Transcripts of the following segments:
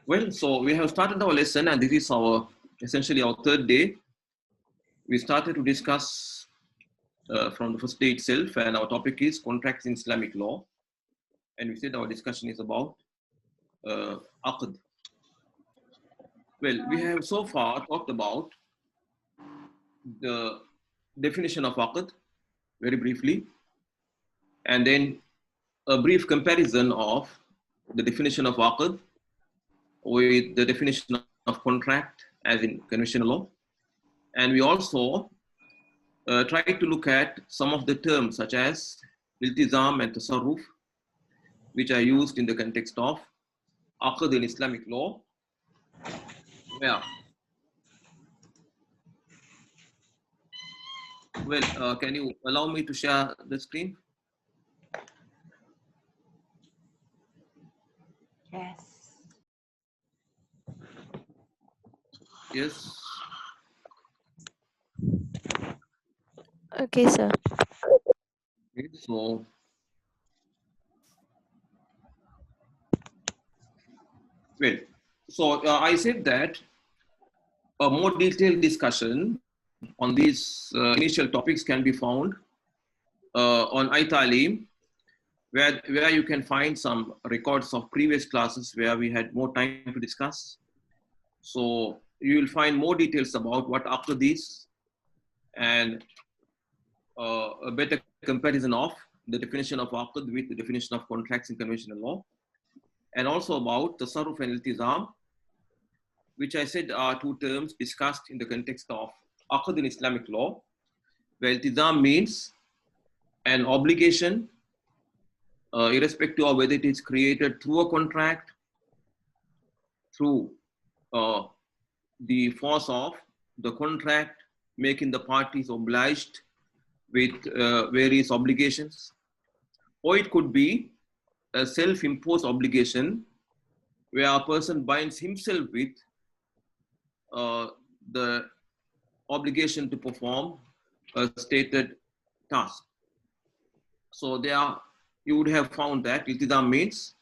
Well, so we have started our lesson, and this is our essentially our third day. We started to discuss from the first day itself, and our topic is contracts in Islamic law. And we said our discussion is about aqd. Well, we have so far talked about the definition of aqd very briefly, and then a brief comparison of the definition of aqd with the definition of contract as in conventional law. And we also tried to look at some of the terms such as iltizam and tasarruf, which are used in the context of aqd in Islamic law. Yeah. Well, can you allow me to share the screen? Yes. Yes. Okay, sir. Okay, so well, so I said that a more detailed discussion on these initial topics can be found on iltizam, where you can find some records of previous classes where we had more time to discuss. So you will find more details about what aqd is and a better comparison of the definition of aqd with the definition of contracts in conventional law, and also about tasarruf and iltizam, which I said are two terms discussed in the context of aqd in Islamic law, where iltizam means an obligation, irrespective of whether it is created through a contract, through the force of the contract, making the parties obliged with various obligations, or it could be a self-imposed obligation where a person binds himself with the obligation to perform a stated task. So you would have found that iltizam means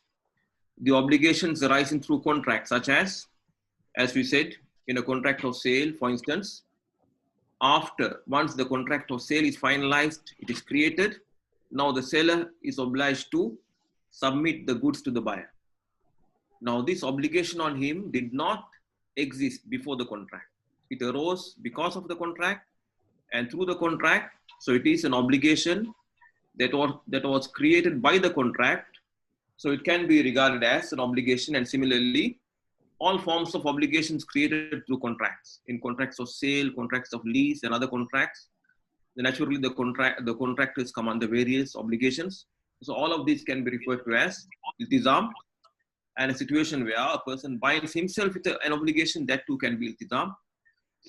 the obligations arising through contracts, such as we said, in a contract of sale, for instance, once the contract of sale is finalized, it is created. Now the seller is obliged to submit the goods to the buyer. Now this obligation on him did not exist before the contract. It arose because of the contract and through the contract. So it is an obligation that was created by the contract. So it can be regarded as an obligation, and similarly, all forms of obligations created through contracts, in contracts of sale, contracts of lease, and other contracts, then naturally the contractors come under various obligations. So all of these can be referred to as iltizam, and a situation where a person binds himself with an obligation, that too can be iltizam.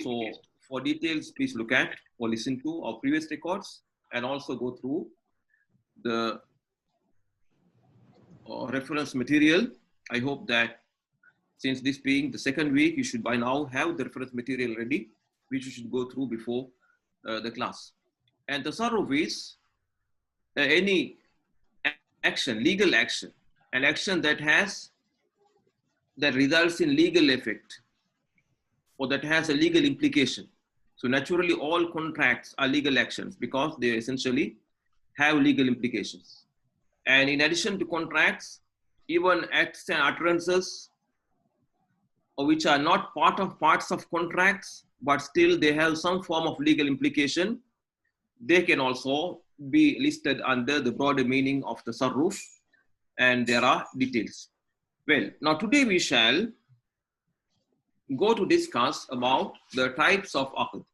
So for details, please look at or listen to our previous records, and also go through the reference material. I hope that since this being the second week, you should by now have the reference material ready, which you should go through before the class. And tasarruf is any action, legal action, an action that results in legal effect, or that has a legal implication. So naturally, all contracts are legal actions because they essentially have legal implications. And in addition to contracts, even acts and utterances which are not parts of contracts, but still they have some form of legal implication, they can also be listed under the broader meaning of the tasarruf, and there are details. Well, now today we shall go to discuss about the types of aqd.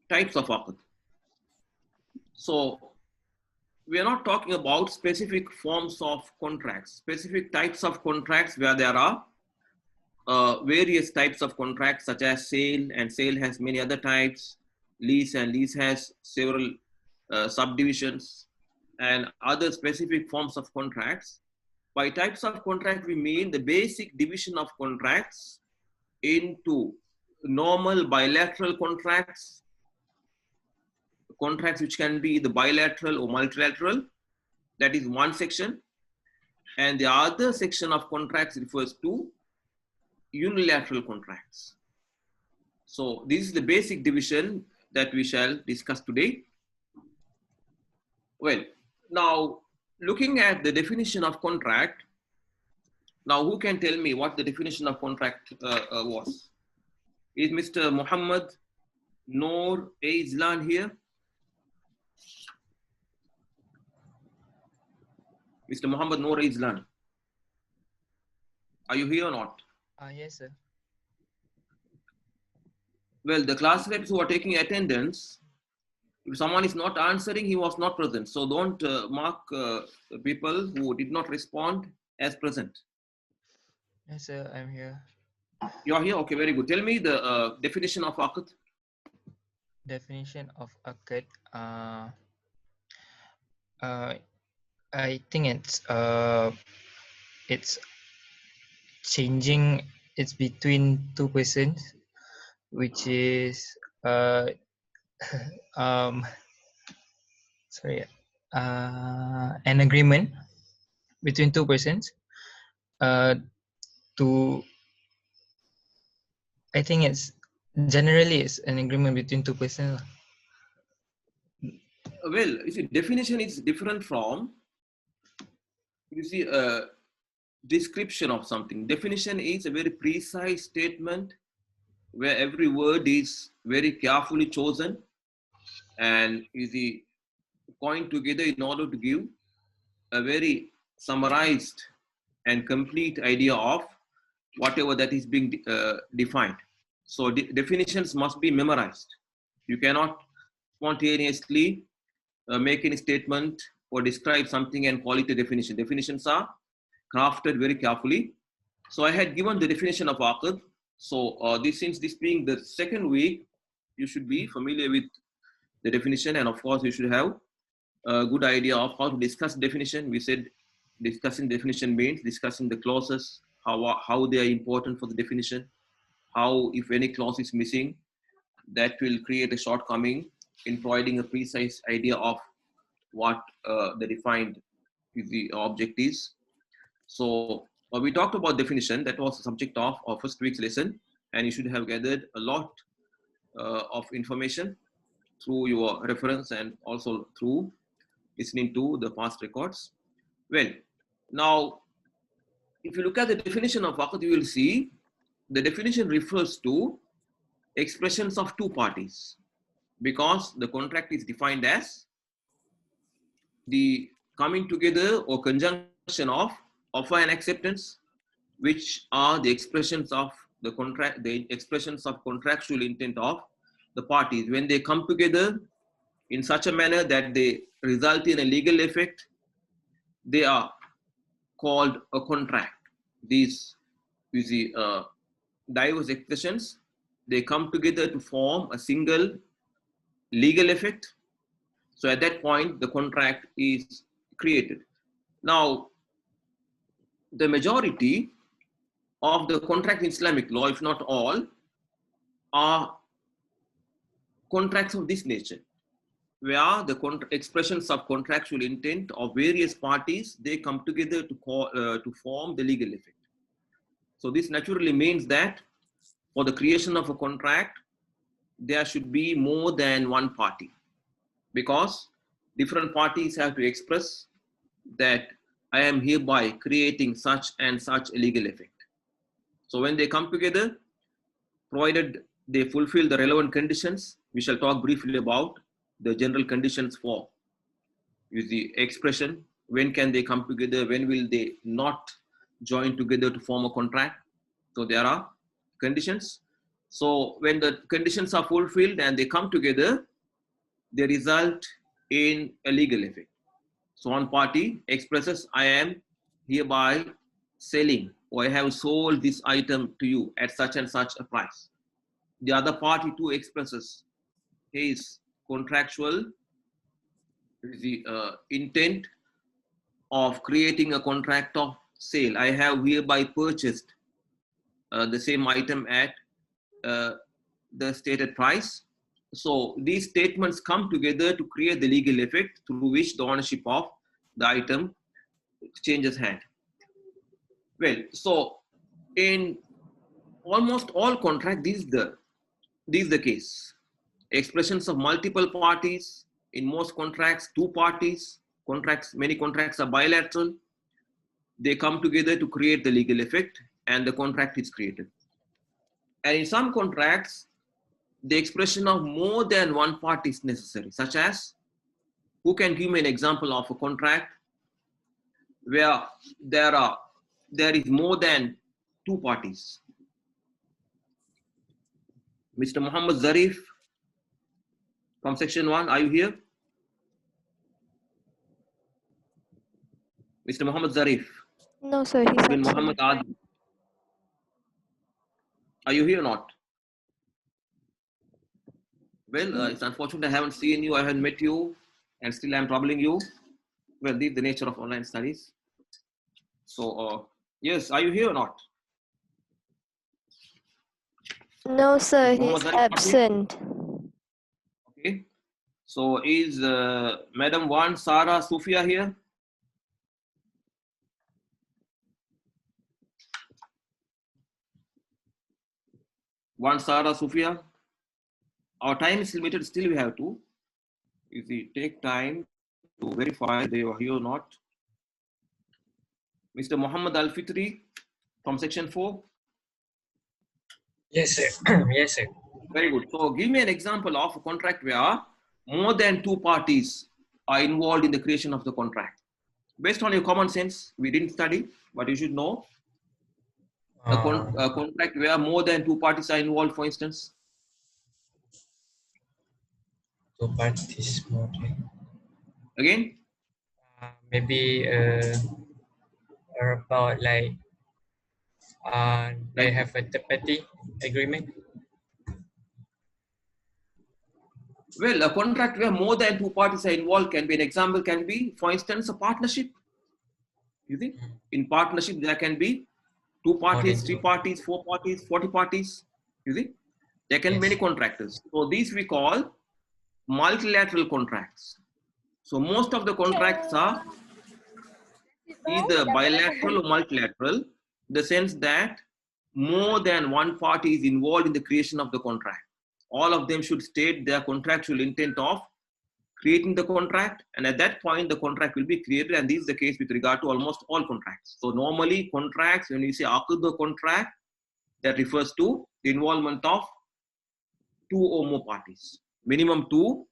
Types of aqd. So we are not talking about specific forms of contracts, specific types of contracts where there are various types of contracts, such as sale, and sale has many other types, lease, and lease has several subdivisions, and other specific forms of contracts. By types of contract, we mean the basic division of contracts into normal bilateral contracts which can be the bilateral or multilateral. That is one section. And the other section of contracts refers to unilateral contracts. So this is the basic division that we shall discuss today. Well, now looking at the definition of contract, now who can tell me what the definition of contract was? Is Mr. Muhammad Noor Aizlan here? Mr. Muhammad Noor Aizlan, are you here or not? Yes, sir. Well, the classmates who are taking attendance, if someone is not answering, he was not present. So don't mark people who did not respond as present. Yes, sir, I'm here. You're here? Okay, very good. Tell me the definition of aqd. Definition of aqd. I think it's changing. It's between two persons, which is sorry, an agreement between two persons. To I think it's generally it's an agreement between two persons. Well, you see, definition is different from, you see, a description of something. Definition is a very precise statement where every word is very carefully chosen and is coined together in order to give a very summarized and complete idea of whatever that is being defined. So definitions must be memorized. You cannot spontaneously make any statement or describe something and call it a definition. Definitions are crafted very carefully. So I had given the definition of aqd. So since this being the second week, you should be familiar with the definition, and of course you should have a good idea of how to discuss definition. We said discussing definition means discussing the clauses, how they are important for the definition, how if any clause is missing, that will create a shortcoming in providing a precise idea of what the defined the object is. So we talked about definition. That was the subject of our first week's lesson, and you should have gathered a lot of information through your reference and also through listening to the past records. Well, now, if you look at the definition of aqd, you will see the definition refers to expressions of two parties, because the contract is defined as the coming together or conjunction of offer and acceptance, which are the expressions of the contract, the expressions of contractual intent of the parties. When they come together in such a manner that they result in a legal effect, they are called a contract. These diverse expressions, they come together to form a single legal effect. So at that point, the contract is created. Now, the majority of the contract in Islamic law, if not all, are contracts of this nature, where the expressions of contractual intent of various parties, they come together to form the legal effect. So this naturally means that for the creation of a contract, there should be more than one party, because different parties have to express that I am hereby creating such and such a legal effect. So when they come together, provided they fulfill the relevant conditions, we shall talk briefly about the general conditions for the expression. When can they come together? When will they not join together to form a contract? So there are conditions. So when the conditions are fulfilled and they come together, they result in a legal effect. So one party expresses, I am hereby selling, or I have sold this item to you at such and such a price. The other party too expresses his contractual intent of creating a contract of sale. I have hereby purchased the same item at the stated price. So these statements come together to create the legal effect through which the ownership of the item changes hand. Well, so in almost all contracts, this is the case. Expressions of multiple parties. In most contracts, two parties. Many contracts are bilateral. They come together to create the legal effect, and the contract is created. And in some contracts, the expression of more than one party is necessary, such as, who can give me an example of a contract where there is more than two parties? Mr. Muhammad Zarif from section 1, are you here? Mr. Muhammad Zarif. No, sir, he's Bin absent. Muhammad Adi. Are you here or not? Well, it's unfortunate I haven't seen you, I haven't met you, and still I'm troubling you. Well, this is the nature of online studies. So, yes, are you here or not? No, sir, Mr. Muhammad he's Zarif, not here? absent. Okay. So, is Madam Wan Sara Sufia here? Wan Sara Sufia? Our time is limited, still we have to. If we take time to verify they are here or not. Mr. Muhammad Al Fitri from section 4. Yes, sir. Yes, sir. Very good. So give me an example of a contract where more than two parties are involved in the creation of the contract. Based on your common sense, we didn't study, but you should know a contract where more than two parties are involved, for instance. Two parties more. Again? Maybe about like they have a third party agreement. Well, a contract where more than two parties are involved can be, an example can be, for instance, a partnership. You think? In partnership, there can be two parties, three parties, 4 parties, 40 parties. You see? There can be many contractors. So these we call multilateral contracts. So most of the contracts are either bilateral or multilateral, in the sense that more than one party is involved in the creation of the contract. All of them should state their contractual intent of creating the contract, and at that point the contract will be created, and this is the case with regard to almost all contracts. So normally contracts, when we say aqd contract, that refers to the involvement of two or more parties, minimum two,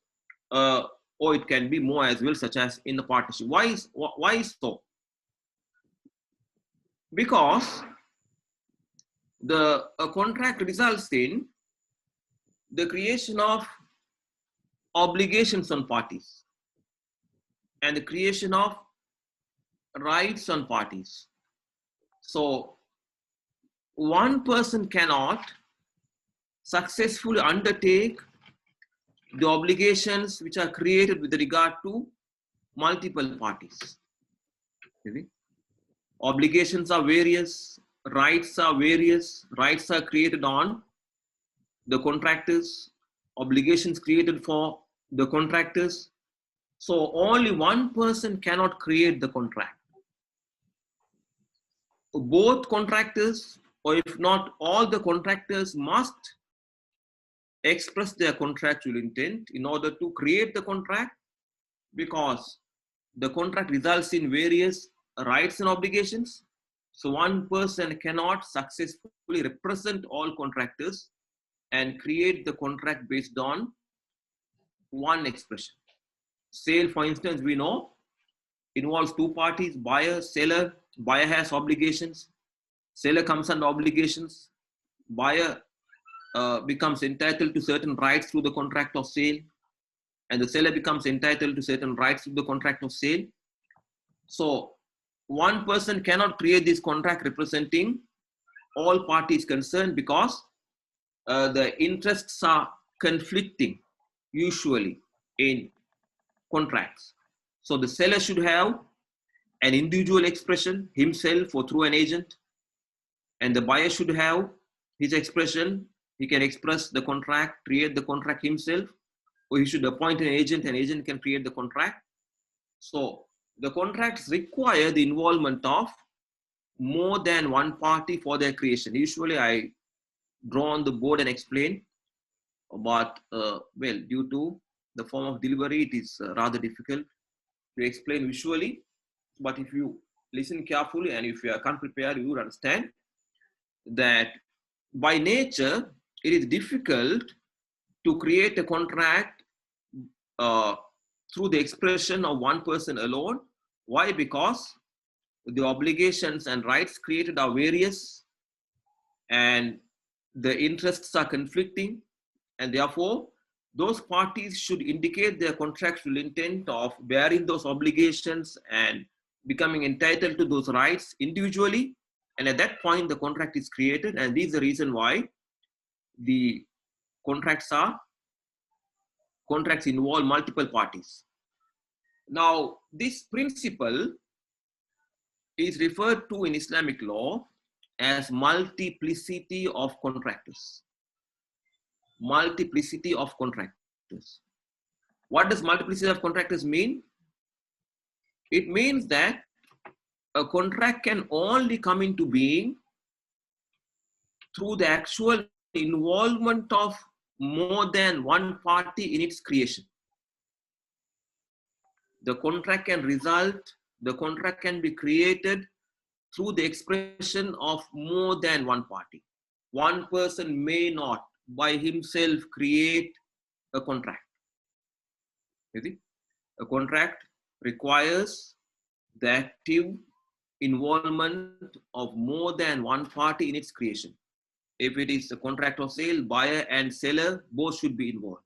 or it can be more as well, such as in the partnership. Why is so? Because the contract results in the creation of obligations on parties and the creation of rights on parties. So one person cannot successfully undertake the obligations which are created with regard to multiple parties. Obligations are various, rights are various, rights are created on the contractors, obligations created for the contractors. So only one person cannot create the contract. Both contractors, or if not all the contractors, must express their contractual intent in order to create the contract, because the contract results in various rights and obligations. So one person cannot successfully represent all contractors and create the contract based on one expression. Sale, for instance, we know involves two parties, buyer, seller. Buyer has obligations, seller comes under obligations, buyer becomes entitled to certain rights through the contract of sale, and the seller becomes entitled to certain rights through the contract of sale. So one person cannot create this contract representing all parties concerned, because the interests are conflicting usually in contracts. So the seller should have an individual expression himself or through an agent, and the buyer should have his expression. He can express the contract, create the contract himself, or he should appoint an agent can create the contract. So the contracts require the involvement of more than one party for their creation. Usually I draw on the board and explain, but well, due to the form of delivery, it is rather difficult to explain visually. But if you listen carefully and if you are prepared, you will understand that by nature, it is difficult to create a contract through the expression of one person alone. Why? Because the obligations and rights created are various and the interests are conflicting, and therefore those parties should indicate their contractual intent of bearing those obligations and becoming entitled to those rights individually, and at that point the contract is created. And this is the reason why the contracts involve multiple parties. Now this principle is referred to in Islamic law as multiplicity of contractors. Multiplicity of contractors. What does multiplicity of contractors mean? It means that a contract can only come into being through the actual involvement of more than one party in its creation. The contract can be created through the expression of more than one party. One person may not by himself create a contract. You see? A contract requires the active involvement of more than one party in its creation. If it is a contract of sale, buyer and seller both should be involved,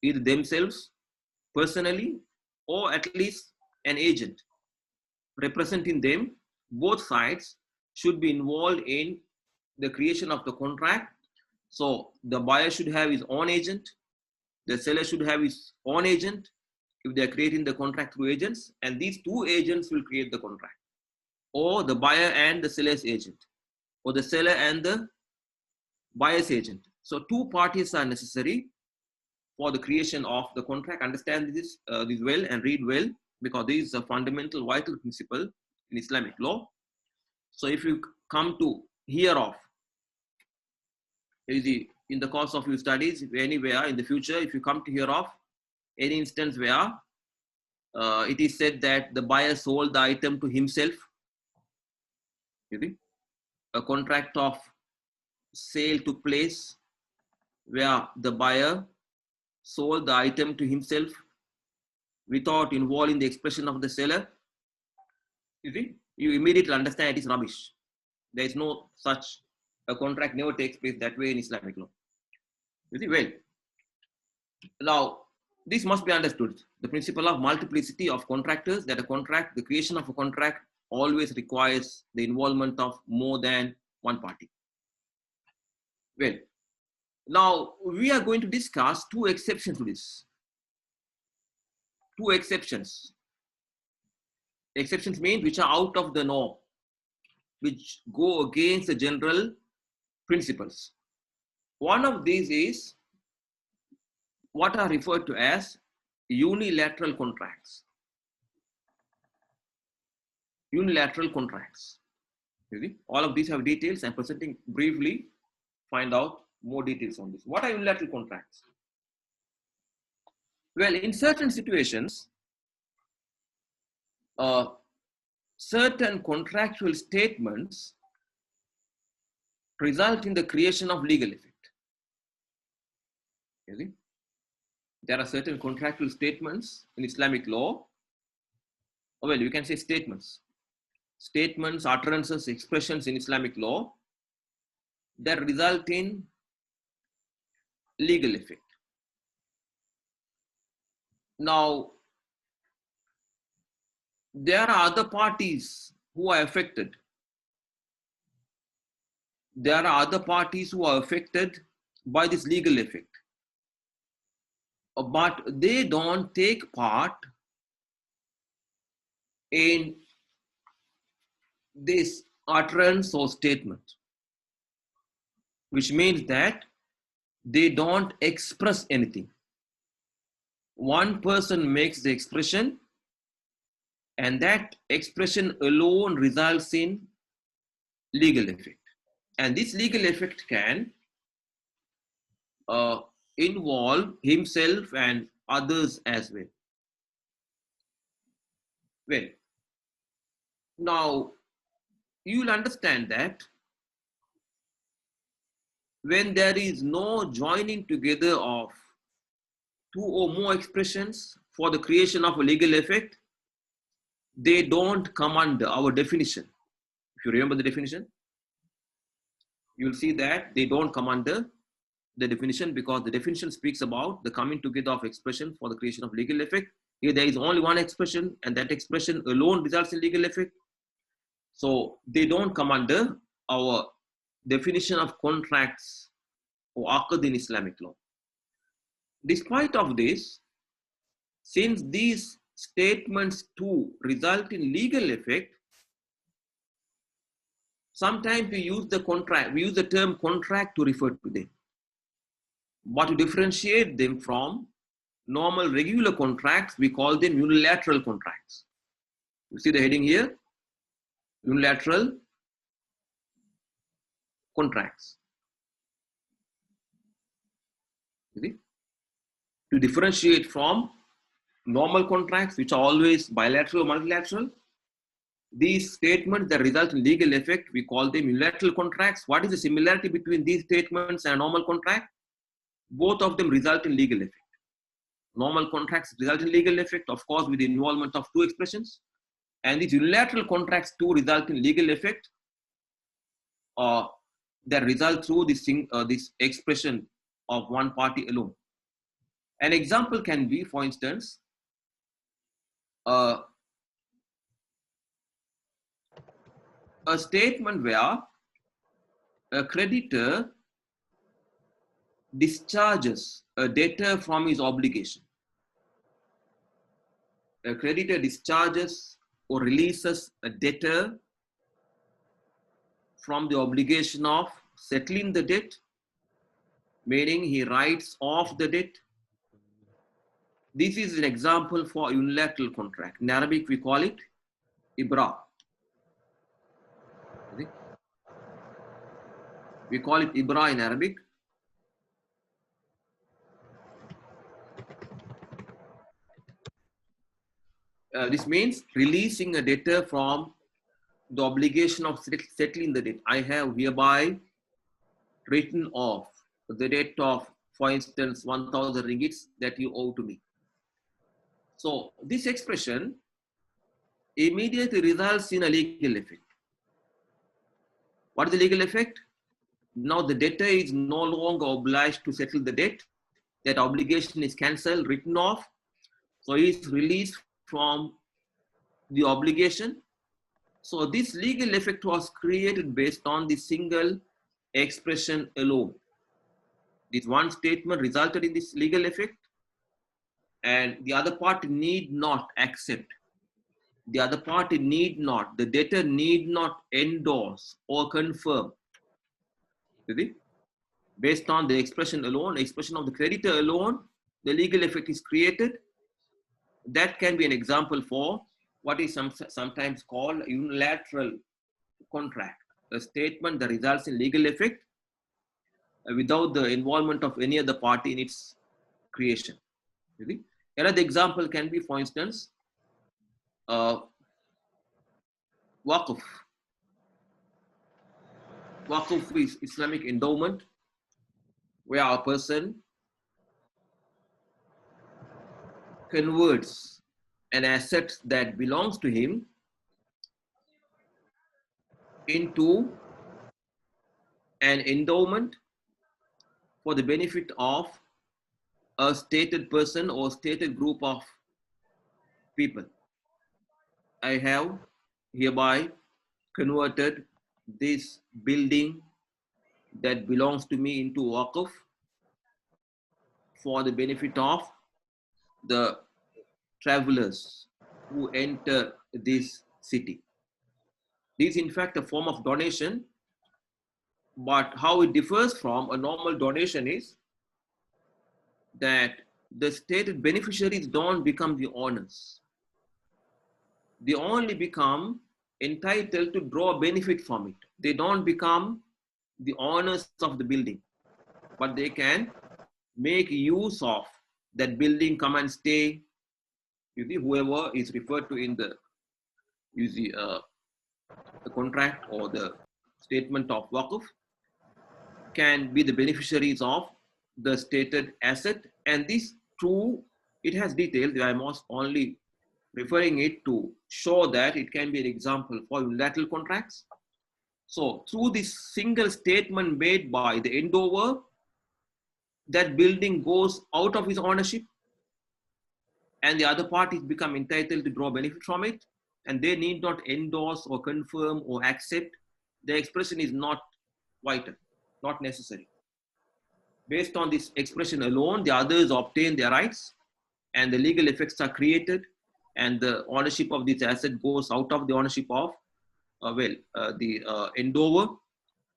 either themselves personally or at least an agent representing them. Both sides should be involved in the creation of the contract. So the buyer should have his own agent, the seller should have his own agent if they are creating the contract through agents, and these two agents will create the contract, or the buyer and the seller's agent, or the seller and the buyer's agent. So two parties are necessary for the creation of the contract. Understand this well and read well, because this is a fundamental vital principle in Islamic law. So if you come to hear of, in the course of your studies, anywhere in the future, if you come to hear of any instance where it is said that the buyer sold the item to himself, you see, a contract of sale took place where the buyer sold the item to himself without involving the expression of the seller, you see, you immediately understand it is rubbish. There is no such a contract, never takes place that way in Islamic law. You see, well, now this must be understood. The principle of multiplicity of contractors, that the creation of a contract always requires the involvement of more than one party. Well, now we are going to discuss two exceptions to this. Two exceptions. Exceptions mean which are out of the norm, which go against the general principles. One of these is what are referred to as unilateral contracts. Unilateral contracts. All of these have details. I'm presenting briefly. Find out more details on this. What are unilateral contracts? Well, in certain situations, certain contractual statements result in the creation of legal effect. You see? There are certain contractual statements in Islamic law. Well, you can say statements. Statements, utterances, expressions in Islamic law that result in legal effect. Now, there are other parties who are affected. There are other parties who are affected by this legal effect, but they don't take part in this utterance or statement, which means that they don't express anything. One person makes the expression, and that expression alone results in legal effect. And this legal effect can involve himself and others as well. Well, now you will understand that when there is no joining together of two or more expressions for the creation of a legal effect, they don't come under our definition. If you remember the definition, you will see that they don't come under the definition, because the definition speaks about the coming together of expression for the creation of legal effect. Here there is only one expression, and that expression alone results in legal effect. So they don't come under our definition of contracts or aqd in Islamic law. Despite of this, since these statements too result in legal effect, sometimes we use the term contract to refer to them, but to differentiate them from normal regular contracts, we call them unilateral contracts. You see the heading here, unilateral contracts. See? To differentiate from normal contracts, which are always bilateral or multilateral, these statements that result in legal effect, we call them unilateral contracts. What is the similarity between these statements and a normal contract? Both of them result in legal effect. Normal contracts result in legal effect, of course, with the involvement of two expressions. And these unilateral contracts too result in legal effect that result through this expression of one party alone. An example can be, for instance, a statement where a creditor discharges a debtor from his obligation. A creditor discharges or releases a debtor from the obligation of settling the debt, meaning he writes off the debt. This is an example for a unilateral contract. In Arabic, we call it ibra. We call it ibra in Arabic. This means releasing a debtor from the obligation of settling the debt. I have hereby written off the debt of, for instance, 1,000 ringgits that you owe to me. So this expression immediately results in a legal effect. What is the legal effect? Now the debtor is no longer obliged to settle the debt. That obligation is cancelled, written off. So he is released from the obligation. So this legal effect was created based on the single expression alone. This one statement resulted in this legal effect, and the other party need not accept. The other party need not, the debtor need not endorse or confirm. Based on the expression alone, expression of the creditor alone, the legal effect is created. That can be an example for what is sometimes called a unilateral contract, a statement that results in legal effect without the involvement of any other party in its creation. Another example can be, for instance, waqf. Waqf is Islamic endowment, where a person converts an asset that belongs to him into an endowment for the benefit of a stated person or stated group of people. I have hereby converted this building that belongs to me into waqf for the benefit of the travelers who enter this city. This is in fact a form of donation, but how it differs from a normal donation is that the stated beneficiaries don't become the owners. They only become entitled to draw benefit from it. They don't become the owners of the building, but they can make use of that building, come and stay. You see, whoever is referred to in the, you see, the contract or the statement of waqf can be the beneficiaries of the stated asset. And this true, it has details. I am only referring it to show that it can be an example for unilateral contracts. So through this single statement made by the endower, that building goes out of his ownership and the other parties become entitled to draw benefit from it, and they need not endorse or confirm or accept. The expression is not vital, not necessary. Based on this expression alone, the others obtain their rights and the legal effects are created, and the ownership of this asset goes out of the ownership of the endower.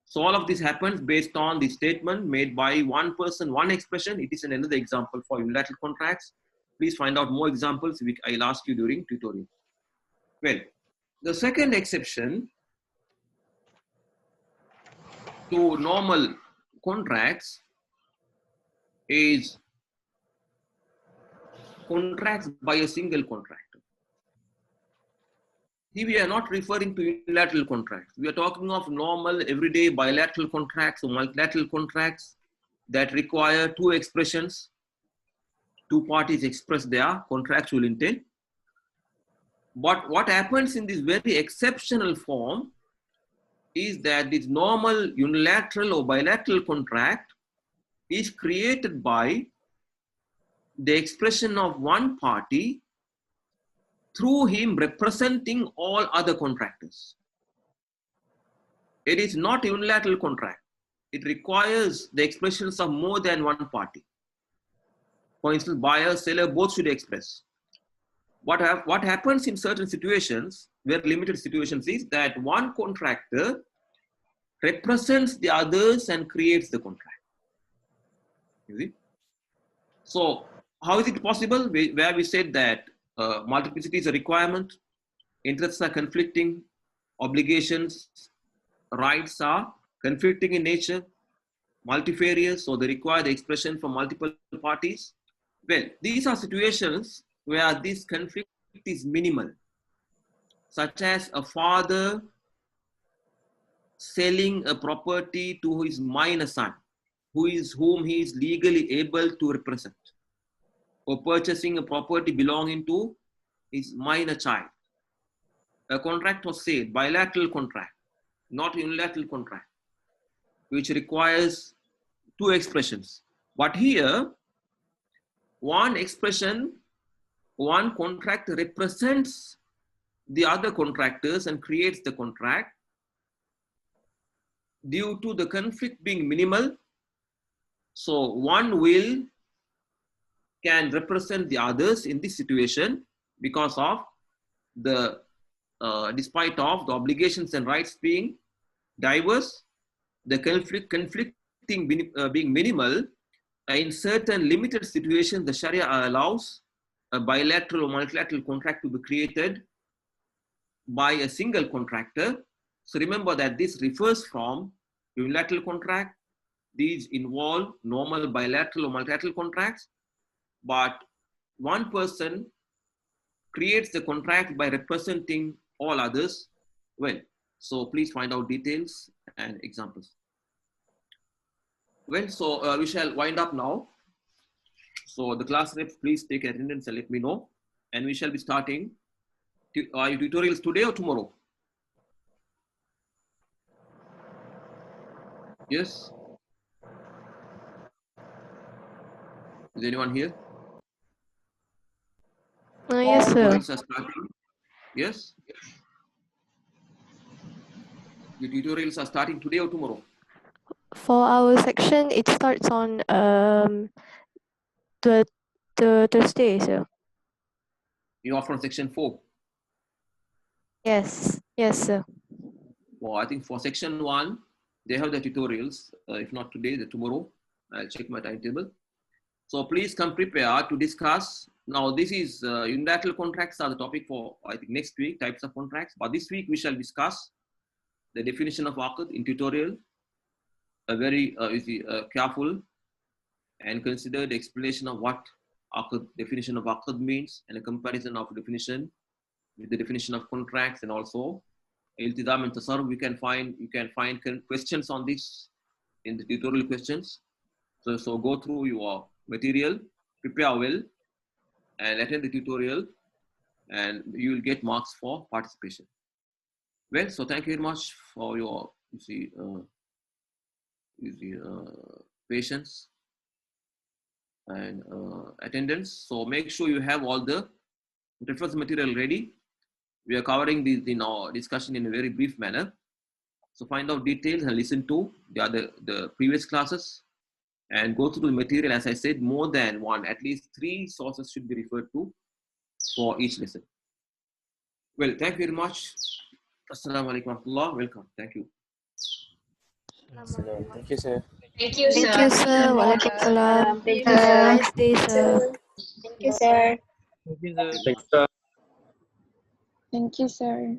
So all of this happens based on the statement made by one person, one expression. It is another example for unilateral contracts. Please find out more examples which I'll ask you during tutorial. Well, the second exception to normal contracts is contracts by a single contractor. Here we are not referring to unilateral contracts. We are talking of normal, everyday bilateral contracts or multilateral contracts that require two expressions. Two parties express their contractual intent. But what happens in this very exceptional form is that this normal unilateral or bilateral contract is created by the expression of one party through him representing all other contractors. It is not a unilateral contract. It requires the expressions of more than one party. For instance, buyer, seller, both should express. What happens in certain situations, very limited situations, is that one contractor represents the others and creates the contract. You see? So how is it possible? Where we said that multiplicity is a requirement, interests are conflicting, obligations, rights are conflicting in nature, multifarious, so they require the expression from multiple parties. Well, these are situations where this conflict is minimal, such as a father selling a property to his minor son, whom he is legally able to represent, or purchasing a property belonging to his minor child. A contract was said, bilateral contract, not unilateral contract, which requires two expressions. But here, one expression, one contract represents the other contractors and creates the contract. Due to the conflict being minimal, so one will can represent the others in this situation because of the, despite of the obligations and rights being diverse, the conflicting being minimal, in certain limited situations, the Sharia allows a bilateral or multilateral contract to be created by a single contractor. So remember that this refers from unilateral contract. These involve normal bilateral or multilateral contracts, but one person creates the contract by representing all others. Well, so please find out details and examples. Well, so we shall wind up now. So the class reps, please take attendance and let me know. And we shall be starting our tutorials today or tomorrow. Yes? Is anyone here? Yes, sir. Tutorials are starting. Yes? The tutorials are starting today or tomorrow? For our section, it starts on the Thursday, sir. You are from section 4. Yes, sir. Well, I think for section 1, they have the tutorials. If not today, then tomorrow. I'll check my timetable. So please come prepared to discuss Now this is unilateral contracts are the topic for, I think, next week, types of contracts. But this week we shall discuss the definition of aqd in tutorial, a very careful and considered explanation of what aqd, definition of aqd means, and a comparison of definition with the definition of contracts, and also iltizam and tasarruf. You can find questions on this in the tutorial questions. So go through your material, prepare well, and attend the tutorial, and you will get marks for participation. Well, so thank you very much for your patience and attendance. So make sure you have all the reference material ready. We are covering this in our discussion in a very brief manner. So find out details and listen to the previous classes and go through the material. As I said, more than one, at least 3 sources should be referred to for each lesson. Well, thank you very much. Assalamu alaikum wa rahmatullah. Welcome. Thank you. Thank you, sir. Thank you, sir. Thank you, sir. Waalaikumsalam. Thank Have you, a sir. nice day, sir. Thank you, sir. Thanks, sir. Thank you, sir.